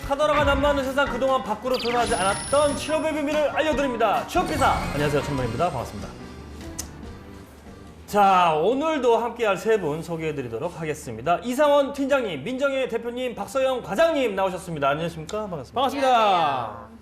카더라가 남부하는 세상 그동안 밖으로 드러나지 않았던 취업의 비밀을 알려드립니다. 취업기사! 안녕하세요. 천만입니다. 반갑습니다. 자, 오늘도 함께할 세 분 소개해드리도록 하겠습니다. 이상원 팀장님, 민정혜 대표님, 박서영 과장님 나오셨습니다. 안녕하십니까? 반갑습니다. 반갑습니다.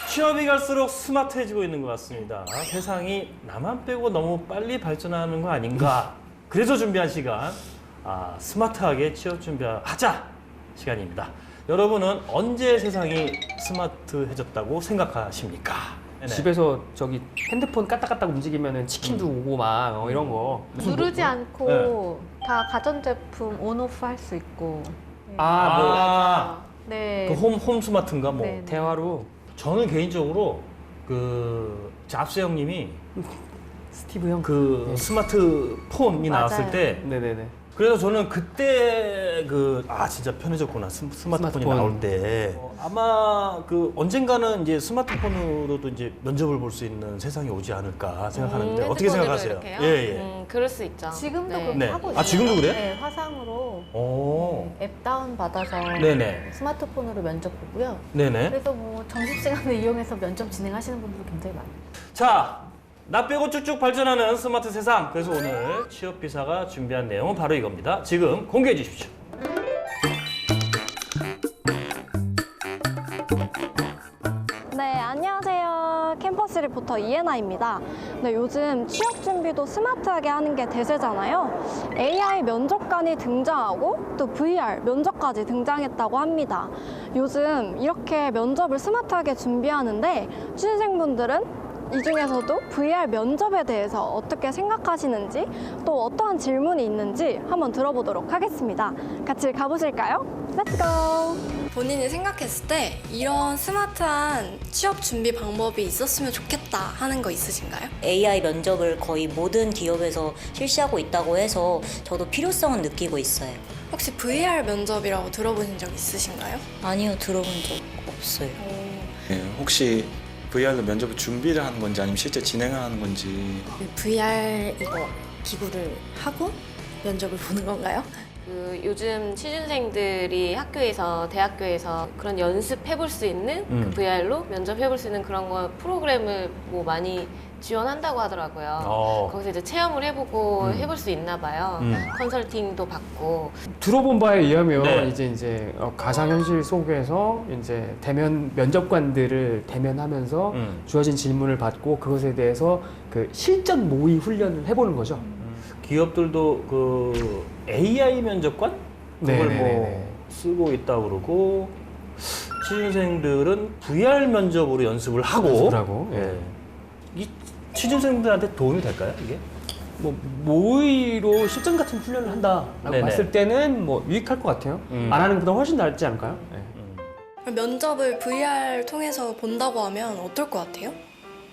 취업이 갈수록 스마트해지고 있는 것 같습니다. 세상이 나만 빼고 너무 빨리 발전하는 거 아닌가. 그래서 준비한 시간, 스마트하게 취업 준비하자 시간입니다. 여러분은 언제 세상이 스마트해졌다고 생각하십니까? 네네. 집에서 저기 핸드폰 까딱까딱 움직이면은 치킨도 오고 막 이런 거. 누르지 않고 다 가전제품 온오프 할 수 있고. 네. 그 홈 스마트인가 뭐. 네. 대화로 저는 개인적으로 그 잡스 형님이 스티브 형. 그 스마트폰이 맞아요. 나왔을 때 네네네. 그래서 저는 그때 진짜 편해졌구나 스마트폰이 스마트폰. 나올 때 아마 그 언젠가는 이제 스마트폰으로도 이제 면접을 볼 수 있는 세상이 오지 않을까 생각하는데 어떻게 핸드폰으로 생각하세요? 이렇게요? 예. 그럴 수 있죠. 지금도 네. 그렇게 네. 하고 있어요. 지금도 그래요? 네, 화상으로 오. 앱 다운 받아서 네네. 스마트폰으로 면접 보고요. 네네. 그래서 뭐 점심시간을 이용해서 면접 진행하시는 분들도 굉장히 많아요. 자, 나 빼고 쭉쭉 발전하는 스마트 세상. 그래서 오늘 취업비사가 준비한 내용은 바로 이겁니다. 지금 공개해 주십시오. 네, 안녕하세요. 캠퍼스 리포터 이예나입니다. 네, 요즘 취업 준비도 스마트하게 하는 게 대세잖아요. AI 면접관이 등장하고 또 VR 면접까지 등장했다고 합니다. 요즘 이렇게 면접을 스마트하게 준비하는데 취준생분들은 이 중에서도 VR 면접에 대해서 어떻게 생각하시는지 또 어떠한 질문이 있는지 한번 들어보도록 하겠습니다. 같이 가보실까요? Let's go! 본인이 생각했을 때 이런 스마트한 취업 준비 방법이 있었으면 좋겠다 하는 거 있으신가요? AI 면접을 거의 모든 기업에서 실시하고 있다고 해서 저도 필요성은 느끼고 있어요. 혹시 VR 면접이라고 들어보신 적 있으신가요? 아니요, 들어본 적 없어요. 네, 혹시 VR로 면접을 준비를 하는 건지 아니면 실제 진행을 하는 건지. VR 이거 기구를 하고 면접을 보는 건가요? 그 요즘 취준생들이 학교에서 대학교에서 그런 연습해볼 수 있는 그 VR로 면접해볼 수 있는 그런 거 프로그램을 뭐 많이 지원한다고 하더라고요. 거기서 이제 체험을 해보고 해볼 수 있나 봐요. 컨설팅도 받고. 들어본 바에 의하면 네. 이제 가상현실 속에서 이제 대면 면접관들을 대면하면서 주어진 질문을 받고 그것에 대해서 그 실전 모의 훈련을 해보는 거죠. 기업들도 그 AI 면접관? 그걸 네네네네. 뭐 쓰고 있다고 그러고 취준생들은 VR 면접으로 연습을 하고 연습을 하고, 예. 이 취준생들한테 도움이 될까요, 이게? 뭐 모의로 실전 같은 훈련을 한다라고 네네. 봤을 때는 뭐 유익할 것 같아요. 안 하는 것보다 훨씬 낫지 않을까요? 네. 면접을 VR 통해서 본다고 하면 어떨 것 같아요?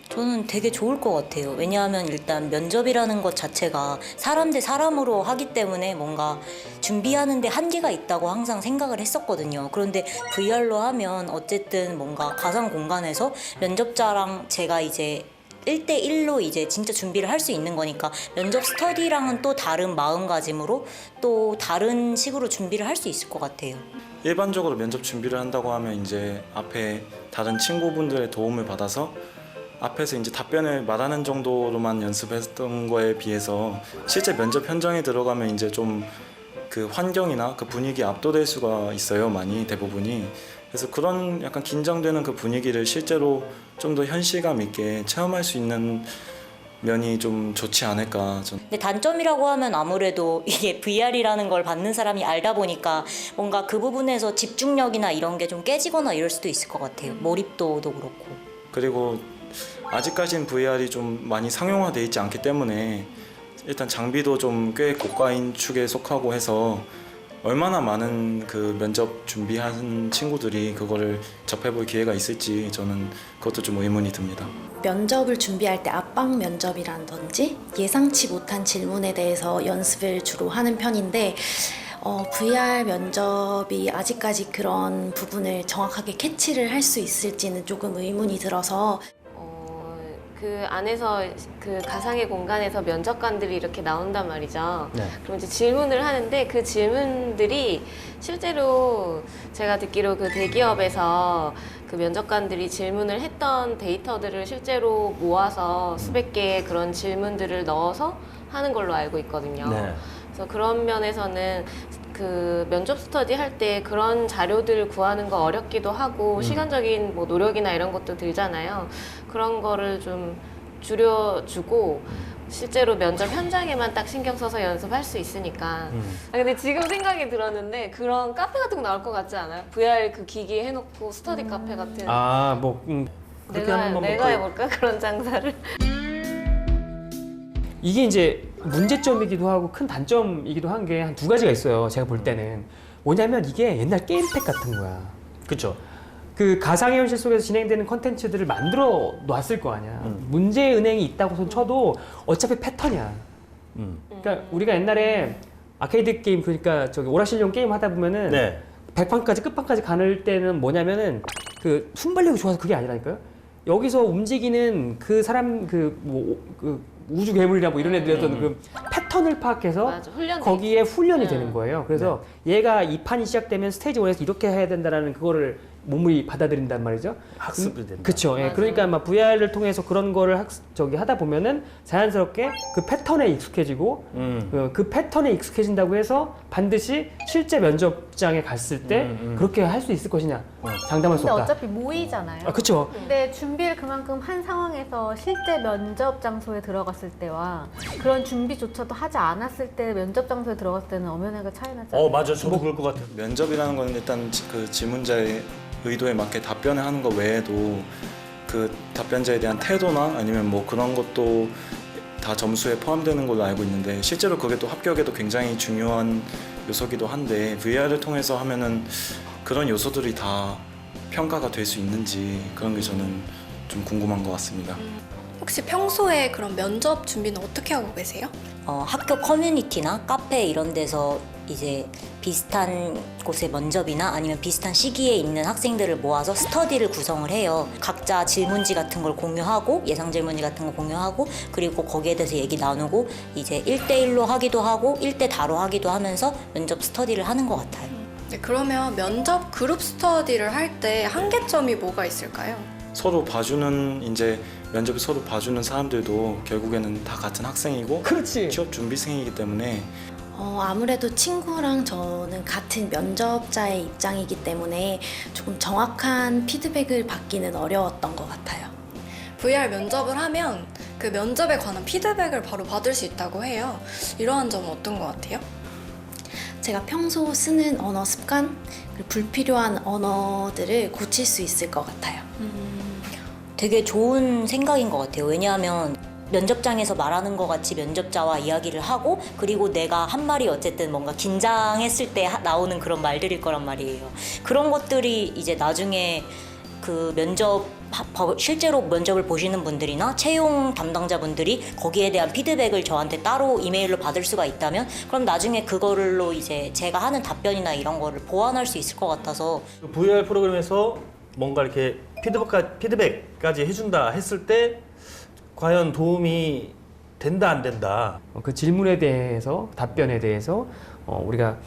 저는 되게 좋을 것 같아요. 왜냐하면 일단 면접이라는 것 자체가 사람 대 사람으로 하기 때문에 뭔가 준비하는데 한계가 있다고 항상 생각을 했었거든요. 그런데 VR로 하면 어쨌든 뭔가 가상 공간에서 면접자랑 제가 이제 1대1로 이제 진짜 준비를 할 수 있는 거니까 면접 스터디랑은 또 다른 마음가짐으로 또 다른 식으로 준비를 할 수 있을 것 같아요. 일반적으로 면접 준비를 한다고 하면 이제 앞에 다른 친구분들의 도움을 받아서 앞에서 이제 답변을 말하는 정도로만 연습했던 거에 비해서 실제 면접 현장에 들어가면 이제 좀 그 환경이나 그 분위기에 압도될 수가 있어요, 많이 대부분이. 그래서 그런 약간 긴장되는 그 분위기를 실제로 좀 더 현실감 있게 체험할 수 있는 면이 좀 좋지 않을까. 근데 단점이라고 하면 아무래도 이게 VR이라는 걸 받는 사람이 알다 보니까 뭔가 그 부분에서 집중력이나 이런 게 좀 깨지거나 이럴 수도 있을 것 같아요. 몰입도도 그렇고. 그리고 아직까지는 VR이 좀 많이 상용화되어 있지 않기 때문에 일단 장비도 좀 꽤 고가인 축에 속하고 해서 얼마나 많은 그 면접 준비한 친구들이 그거를 접해볼 기회가 있을지 저는 그것도 좀 의문이 듭니다. 면접을 준비할 때 압박 면접이라든지 예상치 못한 질문에 대해서 연습을 주로 하는 편인데 VR 면접이 아직까지 그런 부분을 정확하게 캐치를 할 수 있을지는 조금 의문이 들어서 그 안에서 그 가상의 공간에서 면접관들이 이렇게 나온단 말이죠. 네. 그럼 이제 질문을 하는데 그 질문들이 실제로 제가 듣기로 그 대기업에서 그 면접관들이 질문을 했던 데이터들을 실제로 모아서 수백 개의 그런 질문들을 넣어서 하는 걸로 알고 있거든요. 네. 그래서 그런 면에서는 그 면접 스터디 할 때 그런 자료들을 구하는 거 어렵기도 하고 시간적인 뭐 노력이나 이런 것도 들잖아요. 그런 거를 좀 줄여주고 실제로 면접 현장에만 딱 신경 써서 연습할 수 있으니까. 근데 지금 생각이 들었는데 그런 카페 같은 거 나올 것 같지 않아요? VR 그 기기 해놓고 스터디 카페 같은. 그렇게 하는 건 내가 해볼까 그런 장사를. 이게 이제 문제점이기도 하고 큰 단점이기도 한 게 한 두 가지가 있어요. 제가 볼 때는 뭐냐면 이게 옛날 게임팩 같은 거야. 그렇죠. 그 가상의 현실 속에서 진행되는 컨텐츠들을 만들어 놨을 거 아니야. 문제 은행이 있다고 쳐도 어차피 패턴이야. 그러니까 우리가 옛날에 아케이드 게임, 그러니까 저기 오락실용 게임 하다 보면은 네. 백판까지 끝판까지 가는 때는 뭐냐면은 그 순발력이 좋아서 그게 아니라니까요. 여기서 움직이는 그 사람 그 우주 괴물이나 뭐 이런 애들의 어떤 그 패턴을 파악해서 맞아, 훈련돼 거기에 훈련이 되는 거예요. 그래서 얘가 이 판이 시작되면 스테이지 1에서 이렇게 해야 된다라는 그거를 몸이 받아들인단 말이죠. 학습이 된다. 그렇죠. 예. 맞아. 그러니까 막 VR을 통해서 그런 거를 하다 보면은 자연스럽게 그 패턴에 익숙해지고 그 패턴에 익숙해진다고 해서 반드시 실제 면접장에 갔을 때 그렇게 할 수 있을 것이냐 장담할 수 근데 없다. 어차피 모의잖아요. 아, 그렇죠. 근데 준비를 그만큼 한 상황에서 실제 면접 장소에 들어갔을 때와 그런 준비조차도 하지 않았을 때 면접 장소에 들어갔을 때는 엄연하게 차이 나잖아요. 맞아. 저도 그럴 것 같아요. 면접이라는 건 일단 그 질문자의 의도에 맞게 답변을 하는 것 외에도 그 답변자에 대한 태도나 아니면 뭐 그런 것도 다 점수에 포함되는 걸로 알고 있는데 실제로 그게 또 합격에도 굉장히 중요한 요소기도 한데 VR을 통해서 하면은 그런 요소들이 다 평가가 될 수 있는지 그런 게 저는 좀 궁금한 것 같습니다. 혹시 평소에 그런 면접 준비는 어떻게 하고 계세요? 학교 커뮤니티나 카페 이런 데서 이제 비슷한 곳의 면접이나 아니면 비슷한 시기에 있는 학생들을 모아서 스터디를 구성을 해요. 각자 질문지 같은 걸 공유하고 예상 질문지 같은 거 공유하고 그리고 거기에 대해서 얘기 나누고 이제 1대1로 하기도 하고 1대4로 하기도 하면서 면접 스터디를 하는 것 같아요. 네, 그러면 면접 그룹 스터디를 할 때 한계점이 뭐가 있을까요? 서로 봐주는 이제 면접을 서로 봐주는 사람들도 결국에는 다 같은 학생이고 그렇지. 취업 준비생이기 때문에 아무래도 친구랑 저는 같은 면접자의 입장이기 때문에 조금 정확한 피드백을 받기는 어려웠던 것 같아요. VR 면접을 하면 그 면접에 관한 피드백을 바로 받을 수 있다고 해요. 이러한 점은 어떤 것 같아요? 제가 평소 쓰는 언어 습관, 그리고 불필요한 언어들을 고칠 수 있을 것 같아요. 되게 좋은 생각인 것 같아요. 왜냐하면 면접장에서 말하는 것 같이 면접자와 이야기를 하고 그리고 내가 한 말이 어쨌든 뭔가 긴장했을 때 나오는 그런 말들일 거란 말이에요. 그런 것들이 이제 나중에 그 실제로 면접을 보시는 분들이나 채용 담당자분들이 거기에 대한 피드백을 저한테 따로 이메일로 받을 수가 있다면 그럼 나중에 그걸로 이제 제가 하는 답변이나 이런 거를 보완할 수 있을 것 같아서 VR 프로그램에서 뭔가 이렇게 피드백까지 해준다 했을 때 과연 도움이 된다 안 된다. 그 질문에 대해서 답변에 대해서 우리가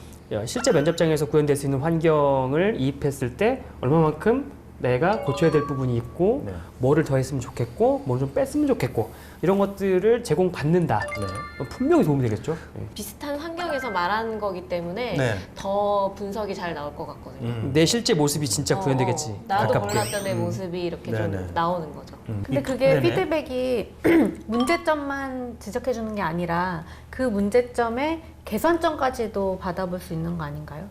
실제 면접장에서 구현될 수 있는 환경을 이입했을 때 얼마만큼 내가 고쳐야 될 부분이 있고 네. 뭐를 더 했으면 좋겠고 뭐를 좀 뺐으면 좋겠고 이런 것들을 제공받는다. 네. 분명히 도움이 되겠죠. 비슷한 환경에서 말하는 거기 때문에 네. 더 분석이 잘 나올 것 같거든요. 내 실제 모습이 진짜 구현되겠지. 나도 가깝게. 몰랐던 내 모습이 이렇게 네네. 좀 나오는 거죠. 근데 그게 네네. 피드백이 문제점만 지적해 주는 게 아니라 그 문제점의 개선점까지도 받아볼 수 있는 거 아닌가요?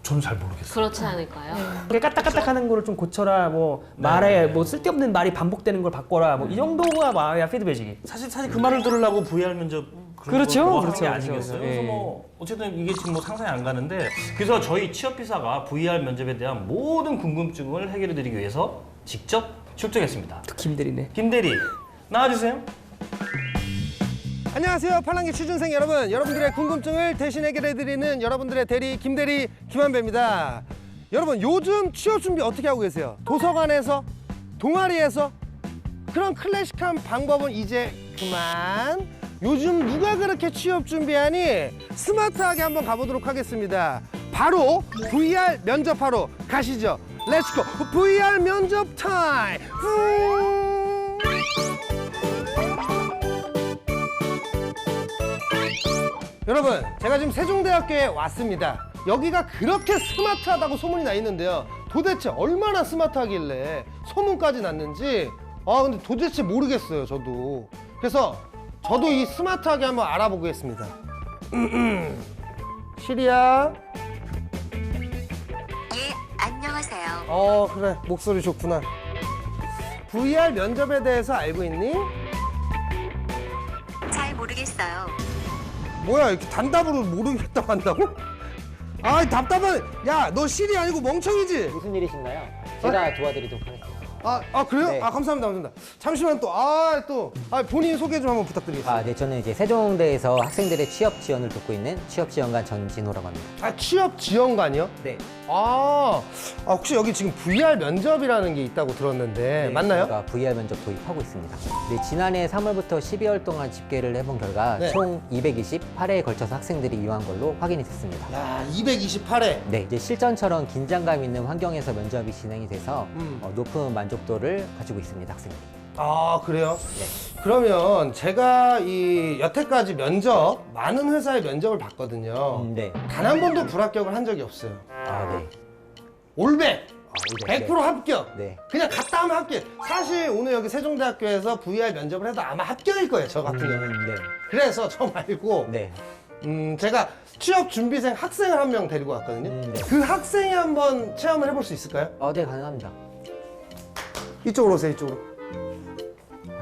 저는 잘 모르겠어요. 그렇지 않을까요? 이렇게 까딱까딱하는 거를 좀 고쳐라. 뭐 말에 뭐 쓸데없는 말이 반복되는 걸 바꿔라. 뭐 이 정도가 말이야 피드백이. 사실 그 말을 들으려고 VR 면접 그렇죠. 그런 거 그렇죠. 하는 게 아니겠어요. 그렇죠. 그래서 예. 뭐 어쨌든 이게 지금 뭐 상상이 안 가는데 그래서 저희 취업비사가 VR 면접에 대한 모든 궁금증을 해결해드리기 위해서 직접 출동했습니다. 특히 힘들이네. 김대리 나와주세요. 안녕하세요. 팔랑귀 취준생 여러분. 여러분들의 궁금증을 대신 해결해드리는 여러분들의 대리 김대리 김한배입니다. 여러분 요즘 취업 준비 어떻게 하고 계세요? 도서관에서? 동아리에서? 그런 클래식한 방법은 이제 그만. 요즘 누가 그렇게 취업 준비하니? 스마트하게 한번 가보도록 하겠습니다. 바로 VR 면접하러 가시죠. 렛츠고 VR 면접 타임. 여러분, 제가 지금 세종대학교에 왔습니다. 여기가 그렇게 스마트하다고 소문이 나 있는데요. 도대체 얼마나 스마트하길래 소문까지 났는지 근데 도대체 모르겠어요, 저도. 그래서 저도 이 스마트하게 한번 알아보겠습니다. 시리야. 예, 안녕하세요. 그래. 목소리 좋구나. VR 면접에 대해서 알고 있니? 잘 모르겠어요. 뭐야, 이렇게 단답으로 모르겠다고 한다고? 답답하네. 야, 너 시리 아니고 멍청이지? 무슨 일이신가요? 제가 도와드리도록 하겠습니다. 그래요? 네. 감사합니다. 잠시만 본인 소개 좀 한번 부탁드리겠습니다. 네, 저는 이제 세종대에서 학생들의 취업 지원을 돕고 있는 취업지원관 전진호라고 합니다. 취업 지원관이요? 네. 혹시 여기 지금 VR 면접이라는 게 있다고 들었는데 맞나요? 저희가 VR 면접 도입하고 있습니다. 네, 지난해 3월부터 12월 동안 집계를 해본 결과 네. 총 228회에 걸쳐서 학생들이 이용한 걸로 확인이 됐습니다. 야, 228회. 네, 이제 실전처럼 긴장감 있는 환경에서 면접이 진행이 돼서 높은 만족도를 가지고 있습니다, 학생들이. 그래요? 네. 그러면 제가 이 여태까지 많은 회사의 면접을 봤거든요. 네. 단 한 번도 불합격을 한 적이 없어요. 네. 올백! 올백. 100% 합격! 네. 그냥 갔다 하면 합격! 사실 오늘 여기 세종대학교에서 VR 면접을 해도 아마 합격일 거예요, 저 같은 경우는. 네. 그래서 저 말고 네. 제가 취업 준비생 학생을 한 명 데리고 왔거든요. 네. 그 학생이 한번 체험을 해볼 수 있을까요? 네, 가능합니다. 이쪽으로 오세요, 이쪽으로.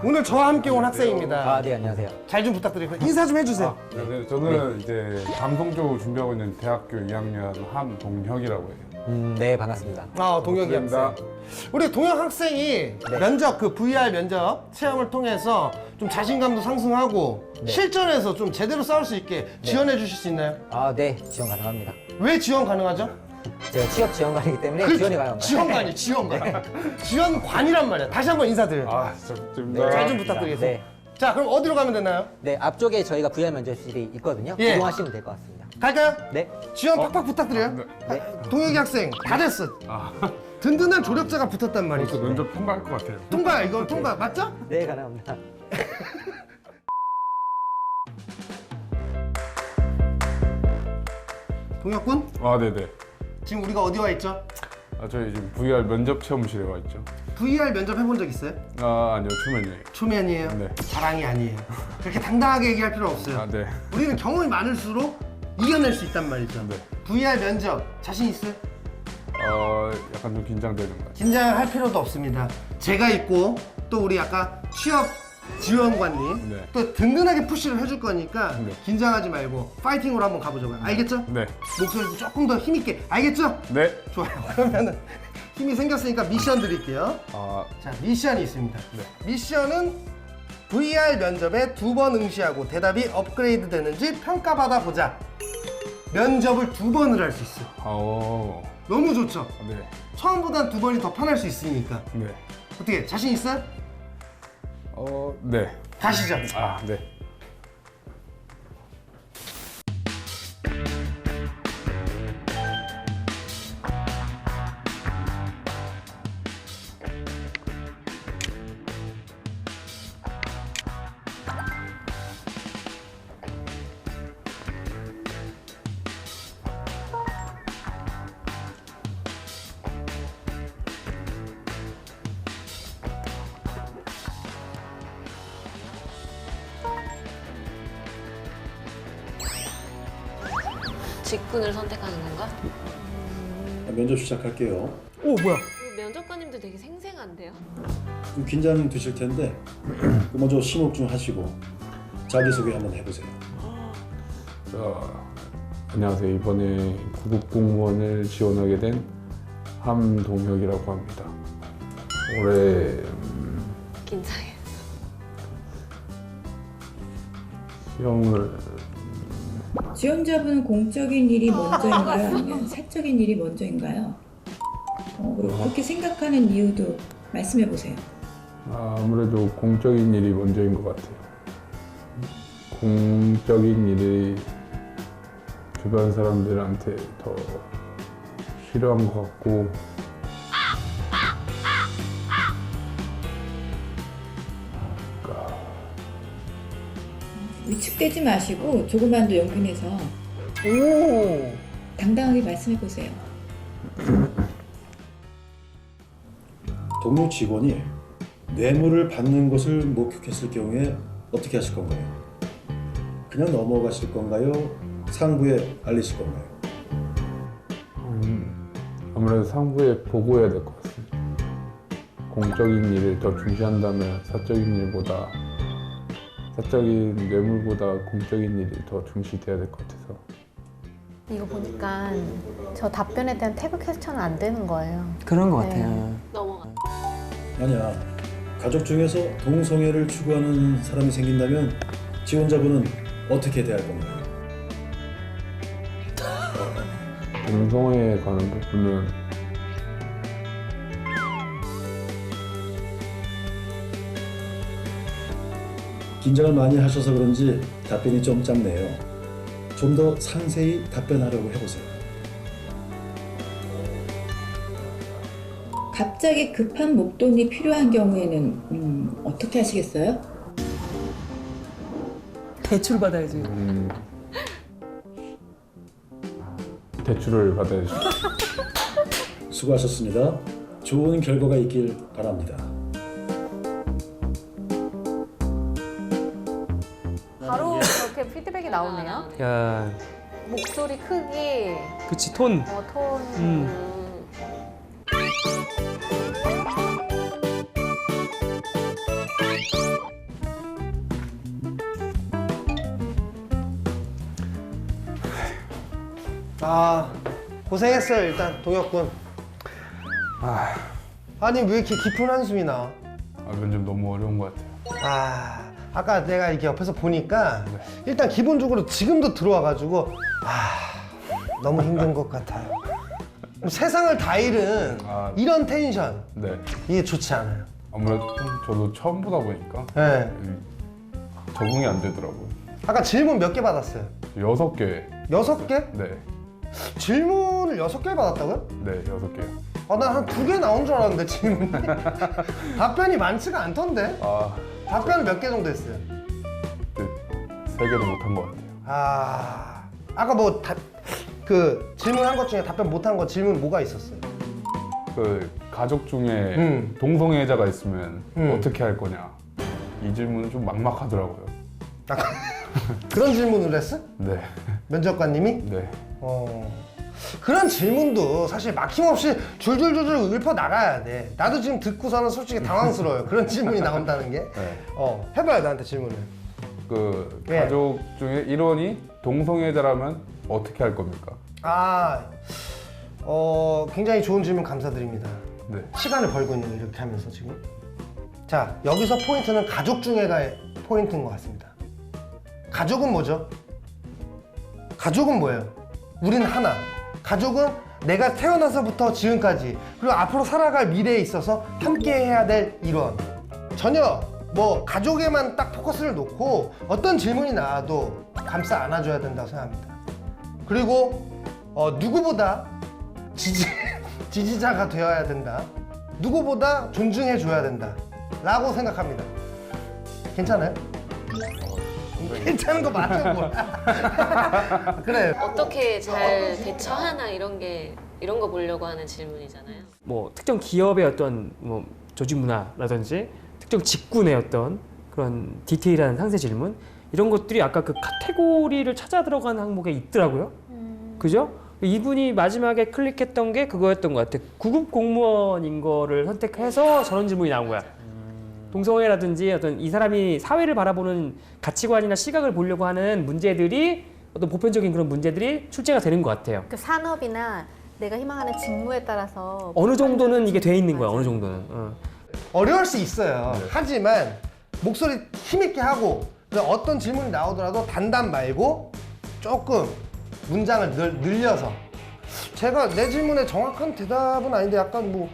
오늘 저와 함께 온 학생입니다. 네, 안녕하세요. 잘 좀 부탁드리고요. 인사 좀 해주세요. 네, 저는 이제 방송 쪽으로 준비하고 있는 대학교 2학년 함동혁이라고 해요. 네, 반갑습니다. 동혁이 학생. 우리 동혁 학생이 면접, 그 VR 면접 체험을 통해서 좀 자신감도 상승하고 실전에서 좀 제대로 싸울 수 있게 지원해 주실 수 있나요? 네, 지원 가능합니다. 왜 지원 가능하죠? 제가 취업 지원관이기 때문에 지원이 가능합니다. 지원관이 지원관. 지원관이란 말이야. 다시 한번 인사드려요. 좋습니다. 잘 좀 부탁드리겠습니다. 네. 자, 그럼 어디로 가면 되나요? 네, 앞쪽에 저희가 VR 면접실이 있거든요. 예. 이용하시면 될 것 같습니다. 갈까요? 네. 지원 팍팍 부탁드려요. 동혁이 학생 다 됐어. 든든한 조력자가 붙었단 말이죠. 면접 통과할 것 같아요. 통과, 이거 통과 맞죠? 네, 가능합니다. 동혁군? 네네. 지금 우리가 어디 와 있죠? 저희 지금 VR 면접 체험실에 와 있죠. VR 면접 해본 적 있어요? 아니요, 초면이에요. 초면이에요? 네. 자랑이 아니에요. 그렇게 당당하게 얘기할 필요 없어요. 네. 우리는 경험이 많을수록 이겨낼 수 있단 말이죠. 네. VR 면접 자신 있어요? 약간 좀 긴장되는 것 같아요. 긴장할 필요도 없습니다. 제가 있고 또 우리 아까 취업 지원관님 네. 또 든든하게 푸시를 해줄 거니까 네. 긴장하지 말고 파이팅으로 한번 가보자고요. 알겠죠? 네. 목소리도 조금 더 힘있게. 알겠죠? 네. 좋아요. 그러면은 힘이 생겼으니까 미션 드릴게요. 자, 미션이 있습니다. 미션은 VR 면접에 2번 응시하고 대답이 업그레이드 되는지 평가받아 보자. 면접을 2번을 할 수 있어요. 너무 좋죠? 네. 처음보단 2번이 더 편할 수 있으니까. 네. 어떻게 자신 있어요? 네. 가시죠. 네. 직군을 선택하는 건가? 면접 시작할게요. 오, 뭐야? 면접관님들 되게 생생한데요? 좀 긴장 되실 텐데 먼저 심호흡 하시고 자기소개 한번 해보세요. 안녕하세요. 이번에 구급 공무원을 지원하게 된 함동혁이라고 합니다. 올해 긴장해. 시험을 지원자분은 공적인 일이 먼저인가요? 아니면 사적인 일이 먼저인가요? 그리고 그렇게 생각하는 이유도 말씀해 보세요. 아무래도 공적인 일이 먼저인 것 같아요. 공적인 일이 주변 사람들한테 더 필요한 것 같고 위축되지 마시고 조금만 더 용기 내서 당당하게 말씀해 보세요. 동료 직원이 뇌물을 받는 것을 목격했을 경우에 어떻게 하실 건가요? 그냥 넘어가실 건가요? 상부에 알리실 건가요? 아무래도 상부에 보고해야 될 것 같습니다. 공적인 일을 더 중시한다면 사적인 일보다 사적인 뇌물보다 공적인 일이 더 중시돼야 될 것 같아서. 이거 보니까 저 답변에 대한 태그 퀘스천은 안 되는 거예요. 그런 것 네. 같아요. 넘어가. 만약 가족 중에서 동성애를 추구하는 사람이 생긴다면 지원자분은 어떻게 대할 건가요? 동성애에 관한 부분은 긴장을 많이 하셔서 그런지 답변이 좀 짧네요. 좀 더 상세히 답변하려고 해보세요. 갑자기 급한 목돈이 필요한 경우에는 어떻게 하시겠어요? 대출 받아야지. 대출을 받아야죠. 수고하셨습니다. 좋은 결과가 있길 바랍니다. 바로 그렇게 피드백이 나오네요. 야, 목소리 크기, 그치 톤. 톤. 아, 고생했어요 일단 동혁군. 아니 왜 이렇게 깊은 한숨이 나와? 면접 너무 어려운 것 같아요. 아까 내가 이렇게 옆에서 보니까 일단 기본적으로 지금도 들어와가지고 너무 힘든 것 같아요. 세상을 다 잃은 이런 텐션 네. 이게 좋지 않아요. 아무래도 저도 처음 보다 보니까 네. 적응이 안 되더라고요. 아까 질문 몇 개 받았어요? 6개. 6개? 네. 질문을 6개 받았다고요? 네, 6개요. 난 한 2개 나온 줄 알았는데 질문이 답변이 많지가 않던데? 답변은 몇 개 정도 했어요? 3개도 못한 것 같아요. 아까 뭐 그 질문한 것 중에 답변 못한 거 질문 뭐가 있었어요? 그 가족 중에 동성애자가 있으면 어떻게 할 거냐. 이 질문은 좀 막막하더라고요. 그런 질문을 했어? 네. 면접관님이? 네. 그런 질문도 사실 막힘없이 줄줄줄줄 읊어 나가야 돼. 나도 지금 듣고서는 솔직히 당황스러워요. 그런 질문이 나온다는 게. 네. 해봐요 나한테 질문을. 그 가족 중에 일원이 동성애자라면 어떻게 할 겁니까? 굉장히 좋은 질문 감사드립니다. 네. 시간을 벌고 있는 거 이렇게 하면서 지금. 자, 여기서 포인트는 가족 중에가 포인트인 것 같습니다. 가족은 뭐죠? 가족은 뭐예요? 우리는 하나. 가족은 내가 태어나서부터 지금까지 그리고 앞으로 살아갈 미래에 있어서 함께 해야 될 일원. 전혀 뭐 가족에만 딱 포커스를 놓고 어떤 질문이 나와도 감싸 안아줘야 된다고 생각합니다. 그리고 누구보다 지지자가 되어야 된다. 누구보다 존중해줘야 된다 라고 생각합니다. 괜찮아요? 괜찮은 거 맞죠? 뭐. 그래. 어떻게 잘 대처하나 이런 거 보려고 하는 질문이잖아요. 뭐 특정 기업의 어떤 뭐 조직 문화라든지 특정 직군의 어떤 그런 디테일한 상세 질문 이런 것들이 아까 그 카테고리를 찾아 들어가는 항목에 있더라고요. 그죠? 이분이 마지막에 클릭했던 게 그거였던 것 같아. 구급 공무원인 거를 선택해서 저런 질문이 나온 거야. 동성애라든지 어떤 이 사람이 사회를 바라보는 가치관이나 시각을 보려고 하는 문제들이 어떤 보편적인 그런 문제들이 출제가 되는 것 같아요. 그 산업이나 내가 희망하는 직무에 따라서 어느 정도는 이게 돼 있는 거야. 어느 정도는. 어려울 수 있어요. 하지만 목소리 힘있게 하고 그 어떤 질문이 나오더라도 단답 말고 조금 문장을 늘려서 제가 내 질문에 정확한 대답은 아닌데 약간 뭐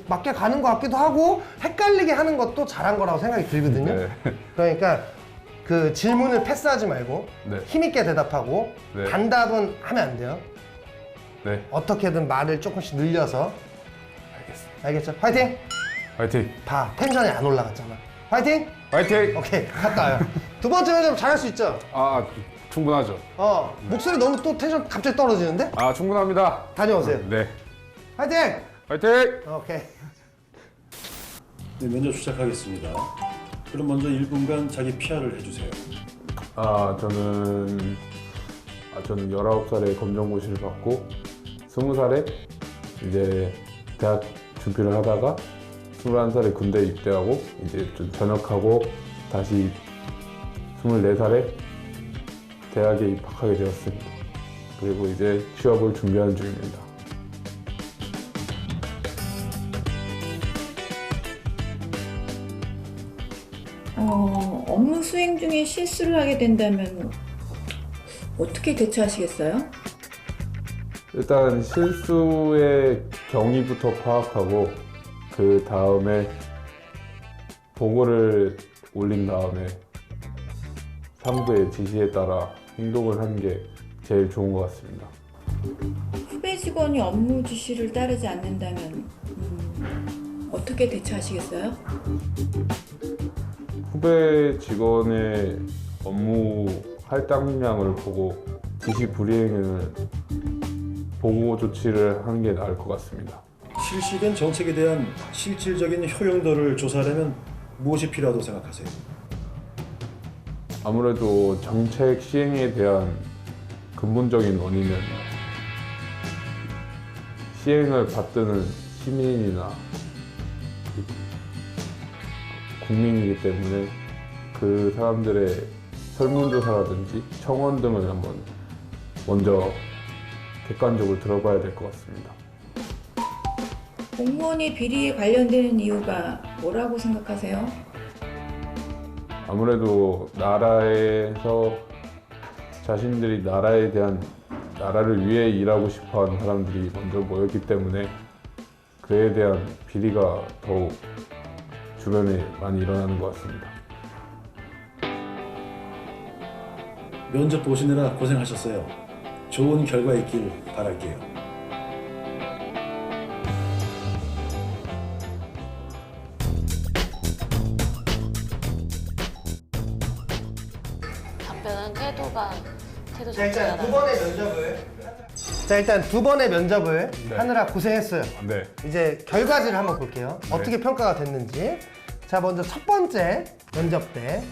맞게 가는 것 같기도 하고 헷갈리게 하는 것도 잘한 거라고 생각이 들거든요. 네. 그러니까 그 질문을 패스하지 말고 네. 힘있게 대답하고 네. 단답은 하면 안 돼요. 네. 어떻게든 말을 조금씩 늘려서. 알겠습니다. 알겠죠? 화이팅! 화이팅! 봐, 텐션이 안 올라갔잖아. 화이팅! 화이팅! 오케이, 갔다 와요. 두 번째 면접 잘할 수 있죠? 아, 충분하죠. 목소리 너무 또 텐션 갑자기 떨어지는데? 아, 충분합니다. 다녀오세요. 네. 화이팅! 화이팅! 오케이. 네, 면접 시작하겠습니다. 그럼 먼저 1분간 자기 PR을 해주세요. 저는 19살에 검정고시를 받고 20살에 이제 대학 준비를 하다가 21살에 군대 입대하고 이제 좀 전역하고 다시 24살에 대학에 입학하게 되었습니다. 그리고 이제 취업을 준비하는 중입니다. 업무 수행 중에 실수를 하게 된다면 어떻게 대처하시겠어요? 일단 실수의 경위부터 파악하고 그 다음에 보고를 올린 다음에 상부의 지시에 따라 행동을 하는 게 제일 좋은 것 같습니다. 후배 직원이 업무 지시를 따르지 않는다면 어떻게 대처하시겠어요? 후배 직원의 업무 할당량을 보고 지시 불이행을 보고 조치를 하는 게 나을 것 같습니다. 실시된 정책에 대한 실질적인 효용도를 조사하려면 무엇이 필요하다고 생각하세요? 아무래도 정책 시행에 대한 근본적인 원인은 시행을 받드는 시민이나 국민이기 때문에 그 사람들의 설문조사라든지 청원 등을 한번 먼저 객관적으로 들어봐야 될 것 같습니다. 공무원이 비리에 관련되는 이유가 뭐라고 생각하세요? 아무래도 나라에서 자신들이 나라를 위해 일하고 싶어하는 사람들이 먼저 모였기 때문에 그에 대한 비리가 더욱 주변에 많이 일어나는 것 같습니다. 면접 보시느라 고생하셨어요. 좋은 결과 있길 바랄게요. 답변한 태도 자, 일단 자체가 두 번의 면접을 네. 하느라 고생했어요. 네. 이제 결과지를 한번 볼게요. 네. 어떻게 평가가 됐는지. 자, 먼저 첫 번째 면접 때,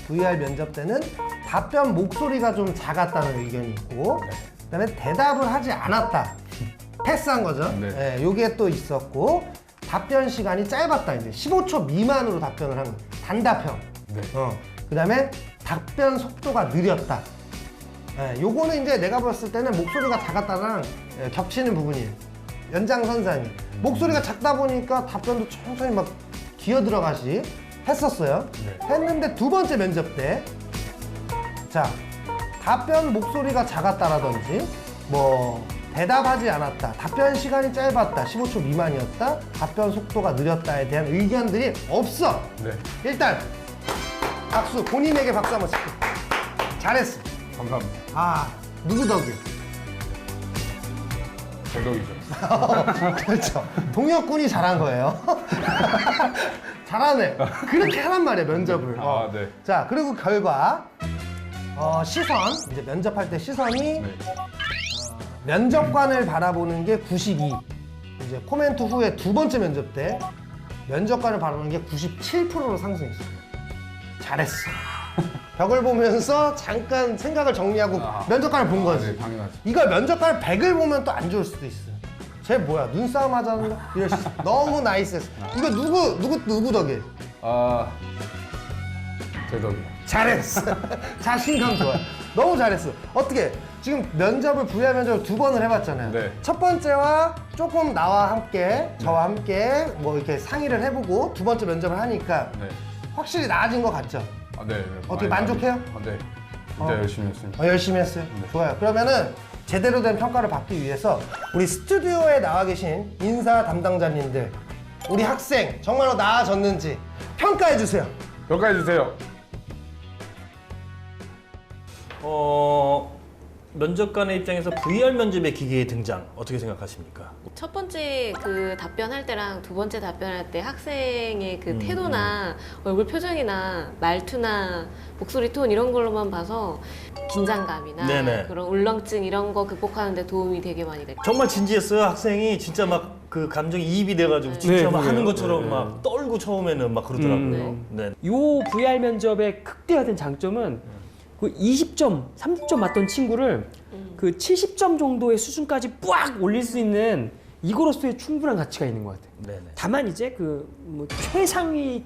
VR 면접 때는 답변 목소리가 좀 작았다는 의견이 있고, 그다음에 대답을 하지 않았다. 패스한 거죠. 네. 예, 요게 또 있었고, 답변 시간이 짧았다. 이제 15초 미만으로 답변을 한 거. 단답형. 네. 그다음에 답변 속도가 느렸다. 예, 요거는 이제 내가 봤을 때는 목소리가 작았다랑 겹치는 부분이에요. 연장선상이. 목소리가 작다 보니까 답변도 천천히 막 기어 들어가시 했었어요. 네. 했는데 두 번째 면접 때, 자, 답변 목소리가 작았다라든지, 뭐, 대답하지 않았다, 답변 시간이 짧았다, 15초 미만이었다, 답변 속도가 느렸다에 대한 의견들이 없어. 네. 일단, 박수, 본인에게 박수 한번 칠게요. 잘했어. 감사합니다. 누구 덕이에요? 제 덕이죠. 그렇죠. 동혁군이 잘한 거예요. 잘하네. 그렇게 하란 말이에요, 면접을. 네. 자, 그리고 결과. 시선. 이제 면접할 때 시선이 면접관을 바라보는 게 92. 이제 코멘트 후에 두 번째 면접 때 면접관을 바라보는 게 97%로 상승했어요. 잘했어. 벽을 보면서 잠깐 생각을 정리하고 면접관을 본 거지. 네, 당연하죠. 이걸 면접관을 100을 보면 또 안 좋을 수도 있어요. 쟤 뭐야, 눈싸움 하자는 이럴 수 있어. 너무 나이스했어. 이거 누구 덕이에요? 제 덕이요. 잘했어. 자신감 좋아요. 너무 잘했어. 어떻게 지금 면접을 VR 면접을 두 번을 해봤잖아요. 네. 첫 번째와 조금 나와 함께 저와 함께 뭐 이렇게 상의를 해보고 두 번째 면접을 하니까 네. 확실히 나아진 것 같죠? 네. 어떻게 만족해요? 네. 진짜 열심히 했습니다. 열심히 했어요. 좋아요. 그러면은 제대로 된 평가를 받기 위해서 우리 스튜디오에 나와 계신 인사 담당자님들, 우리 학생 정말로 나아졌는지 평가해 주세요. 평가해 주세요. 면접관의 입장에서 VR 면접의 기계의 등장 어떻게 생각하십니까? 첫 번째 그 답변할 때랑 두 번째 답변할 때 학생의 그 태도나 얼굴 표정이나 말투나 목소리 톤 이런 걸로만 봐서 긴장감이나 네네. 그런 울렁증 이런 거 극복하는 데 도움이 되게 많이 됐고 정말 진지했어요. 학생이 진짜 막 그 감정이 이입이 돼가지고 진짜 막 그래요. 하는 것처럼 막 떨고 처음에는 막 그러더라고요. 네. 요 VR 면접의 극대화된 장점은 그 20점, 30점 맞던 친구를 그 70점 정도의 수준까지 빡 올릴 수 있는 이거로서의 충분한 가치가 있는 것 같아요. 네네. 다만 이제 그 뭐 최상위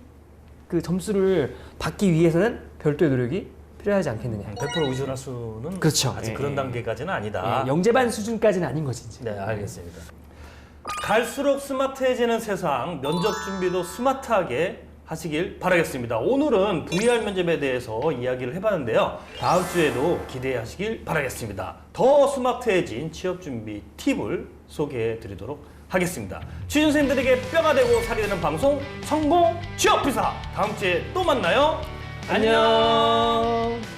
그 점수를 받기 위해서는 별도의 노력이 필요하지 않겠느냐. 100% 의존할 수는 그렇죠. 아직 예, 그런 예. 단계까지는 아니다. 예, 영재반 수준까지는 아닌 거지. 이제. 네, 알겠습니다. 갈수록 스마트해지는 세상, 면접 준비도 스마트하게 하시길 바라겠습니다. 오늘은 VR 면접에 대해서 이야기를 해봤는데요. 다음 주에도 기대하시길 바라겠습니다. 더 스마트해진 취업 준비 팁을 소개해 드리도록 하겠습니다. 취준생들에게 뼈가 되고 살이 되는 방송 성공 취업비사 다음 주에 또 만나요. 안녕.